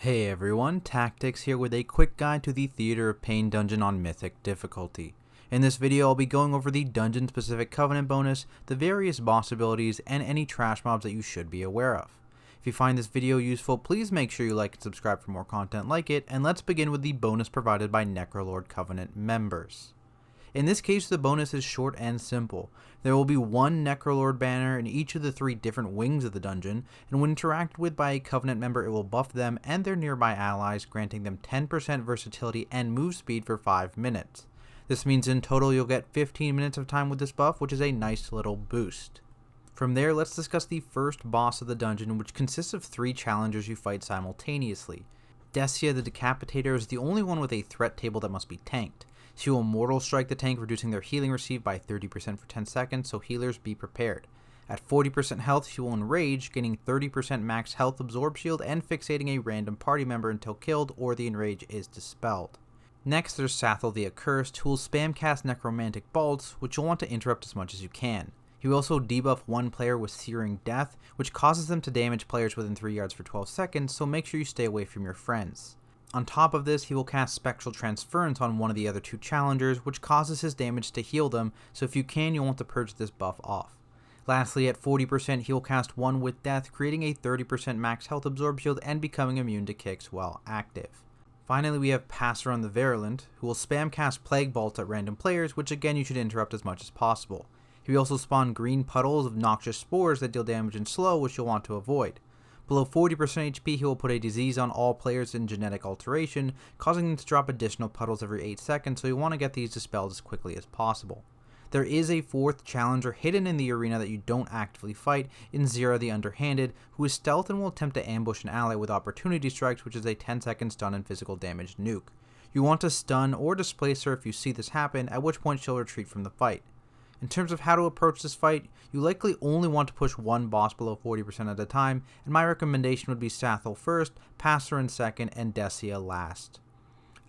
Hey everyone, Tactics here with a quick guide to the Theater of Pain dungeon on Mythic difficulty. In this video I'll be going over the dungeon specific covenant bonus, the various boss abilities, and any trash mobs that you should be aware of. If you find this video useful, please make sure you like and subscribe for more content like it, and let's begin with the bonus provided by Necrolord Covenant members. In this case, the bonus is short and simple. There will be one Necrolord banner in each of the 3 different wings of the dungeon, and when interacted with by a Covenant member, it will buff them and their nearby allies, granting them 10% versatility and move speed for 5 minutes. This means in total you'll get 15 minutes of time with this buff, which is a nice little boost. From there, let's discuss the first boss of the dungeon, which consists of 3 challengers you fight simultaneously. Decia the Decapitator is the only one with a threat table that must be tanked. She will Mortal Strike the tank, reducing their healing received by 30% for 10 seconds, so healers be prepared. At 40% health, she will Enrage, gaining 30% max health absorb shield and fixating a random party member until killed or the Enrage is dispelled. Next, there's Xav the Accursed, who will spam cast Necromantic Bolts, which you'll want to interrupt as much as you can. He will also debuff one player with Searing Death, which causes them to damage players within 3 yards for 12 seconds, so make sure you stay away from your friends. On top of this, he will cast Spectral Transference on one of the other 2 challengers, which causes his damage to heal them, so if you can, you'll want to purge this buff off. Lastly, at 40%, he will cast one with Death, creating a 30% max health absorb shield and becoming immune to kicks while active. Finally, we have Passer the Virulent, who will spam cast Plague Bolts at random players, which again you should interrupt as much as possible. He will also spawn green puddles of noxious spores that deal damage in slow, which you'll want to avoid. Below 40% HP, he will put a disease on all players in genetic alteration, causing them to drop additional puddles every 8 seconds, so you want to get these dispelled as quickly as possible. There is a 4th challenger hidden in the arena that you don't actively fight in Xav the Underhanded, who is stealth and will attempt to ambush an ally with opportunity strikes, which is a 10-second stun and physical damage nuke. You want to stun or displace her if you see this happen, at which point she'll retreat from the fight. In terms of how to approach this fight, you likely only want to push one boss below 40% at a time, and my recommendation would be Xav first, Passer in second, and Decia last.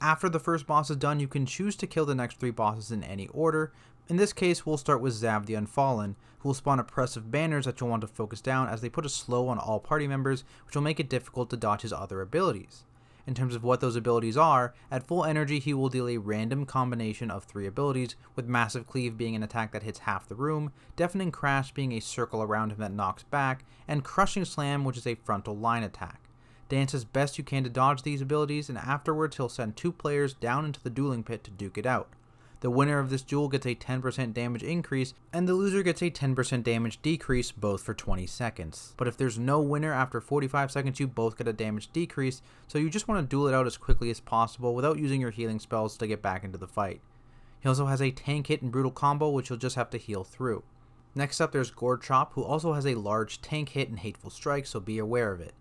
After the first boss is done, you can choose to kill the next 3 bosses in any order. In this case, we'll start with Xav the Unfallen, who will spawn oppressive banners that you'll want to focus down as they put a slow on all party members, which will make it difficult to dodge his other abilities. In terms of what those abilities are, at full energy he will deal a random combination of 3 abilities, with Massive Cleave being an attack that hits half the room, Deafening Crash being a circle around him that knocks back, and Crushing Slam, which is a frontal line attack. Dance as best you can to dodge these abilities, and afterwards he'll send 2 players down into the dueling pit to duke it out. The winner of this duel gets a 10% damage increase, and the loser gets a 10% damage decrease, both for 20 seconds. But if there's no winner after 45 seconds, you both get a damage decrease, so you just want to duel it out as quickly as possible without using your healing spells to get back into the fight. He also has a tank hit and brutal combo, which you'll just have to heal through. Next up, there's Gorechop, who also has a large tank hit and hateful strike, so be aware of it.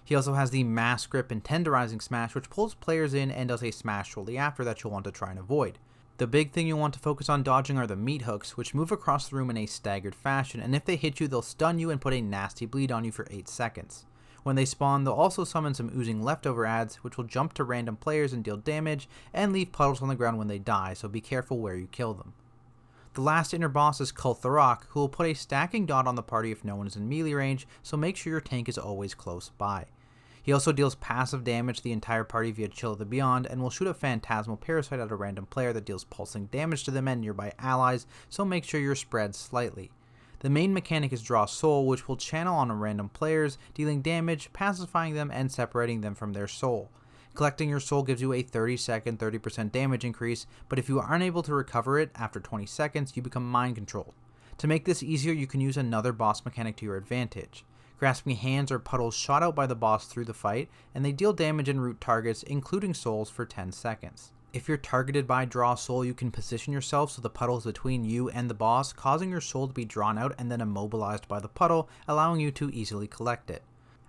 He also has the Mass Grip and Tenderizing Smash, which pulls players in and does a smash shortly after that you'll want to try and avoid. The big thing you'll want to focus on dodging are the meat hooks, which move across the room in a staggered fashion, and if they hit you, they'll stun you and put a nasty bleed on you for 8 seconds. When they spawn, they'll also summon some oozing leftover adds, which will jump to random players and deal damage, and leave puddles on the ground when they die, so be careful where you kill them. The last inner boss is Kul'tharok, who will put a stacking dot on the party if no one is in melee range, so make sure your tank is always close by. He also deals passive damage to the entire party via Chill of the Beyond, and will shoot a Phantasmal Parasite at a random player that deals pulsing damage to them and nearby allies, so make sure you're spread slightly. The main mechanic is Draw Soul, which will channel on random players, dealing damage, pacifying them, and separating them from their soul. Collecting your soul gives you a 30-second 30% damage increase, but if you are unable to recover it after 20 seconds, you become mind controlled. To make this easier, you can use another boss mechanic to your advantage. Grasping Hands or puddles shot out by the boss through the fight, and they deal damage and root targets, including souls, for 10 seconds. If you're targeted by Draw Soul, you can position yourself so the puddle is between you and the boss, causing your soul to be drawn out and then immobilized by the puddle, allowing you to easily collect it.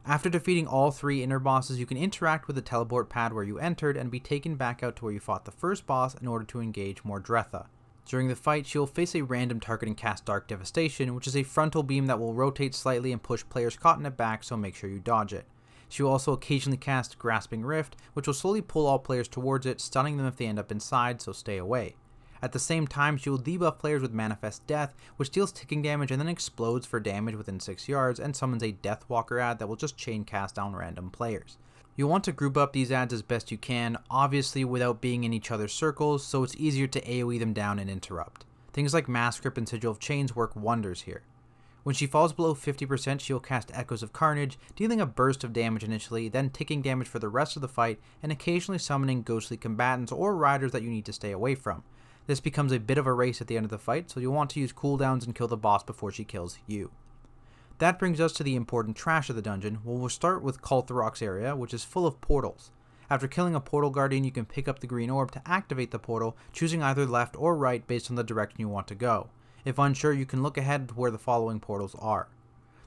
After defeating all 3 inner bosses, you can interact with the teleport pad where you entered and be taken back out to where you fought the first boss in order to engage Mordretha. During the fight, she will face a random target and cast Dark Devastation, which is a frontal beam that will rotate slightly and push players caught in it back, so make sure you dodge it. She will also occasionally cast Grasping Rift, which will slowly pull all players towards it, stunning them if they end up inside, so stay away. At the same time, she will debuff players with Manifest Death, which deals ticking damage and then explodes for damage within 6 yards, and summons a Deathwalker ad that will just chain cast down random players. You'll want to group up these adds as best you can, obviously without being in each other's circles, so it's easier to AoE them down and interrupt. Things like Mass Grip and Sigil of Chains work wonders here. When she falls below 50%, she'll cast Echoes of Carnage, dealing a burst of damage initially, then taking damage for the rest of the fight, and occasionally summoning ghostly combatants or riders that you need to stay away from. This becomes a bit of a race at the end of the fight, so you'll want to use cooldowns and kill the boss before she kills you. That brings us to the important trash of the dungeon. We'll start with Kul'Tharok's area, which is full of portals. After killing a portal guardian, you can pick up the green orb to activate the portal, choosing either left or right based on the direction you want to go. If unsure, you can look ahead to where the following portals are.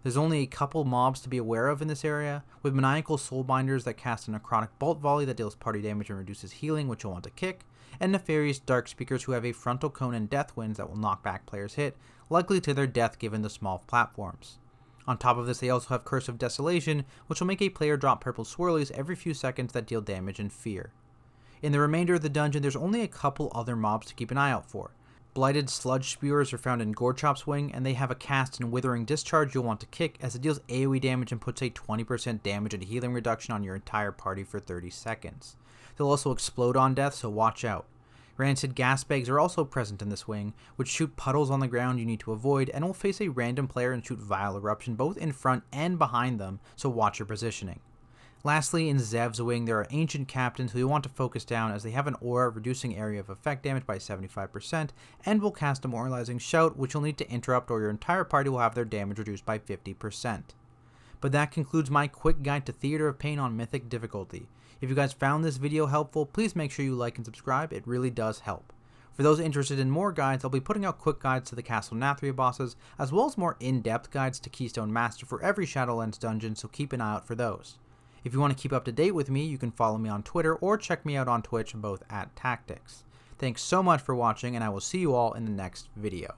There's only a couple mobs to be aware of in this area, with Maniacal Soulbinders that cast a Necrotic Bolt Volley that deals party damage and reduces healing, which you'll want to kick, and Nefarious Dark Speakers who have a Frontal Cone and Death Winds that will knock back players' hit, likely to their death given the small platforms. On top of this, they also have Curse of Desolation, which will make a player drop purple swirlies every few seconds that deal damage and fear. In the remainder of the dungeon, there's only a couple other mobs to keep an eye out for. Blighted Sludge Spewers are found in Gorechop's wing, and they have a cast and Withering Discharge you'll want to kick, as it deals AoE damage and puts a 20% damage and healing reduction on your entire party for 30 seconds. They'll also explode on death, so watch out. Rancid Gas Bags are also present in this wing, which shoot puddles on the ground you need to avoid, and will face a random player and shoot Vile Eruption both in front and behind them, so watch your positioning. Lastly, in Xav's wing, there are Ancient Captains who you want to focus down as they have an aura reducing area of effect damage by 75%, and will cast Demoralizing Shout, which you'll need to interrupt or your entire party will have their damage reduced by 50%. But that concludes my quick guide to Theater of Pain on Mythic difficulty. If you guys found this video helpful, please make sure you like and subscribe, it really does help. For those interested in more guides, I'll be putting out quick guides to the Castle Nathria bosses, as well as more in-depth guides to Keystone Master for every Shadowlands dungeon, so keep an eye out for those. If you want to keep up to date with me, you can follow me on Twitter or check me out on Twitch, both at Tactics. Thanks so much for watching, and I will see you all in the next video.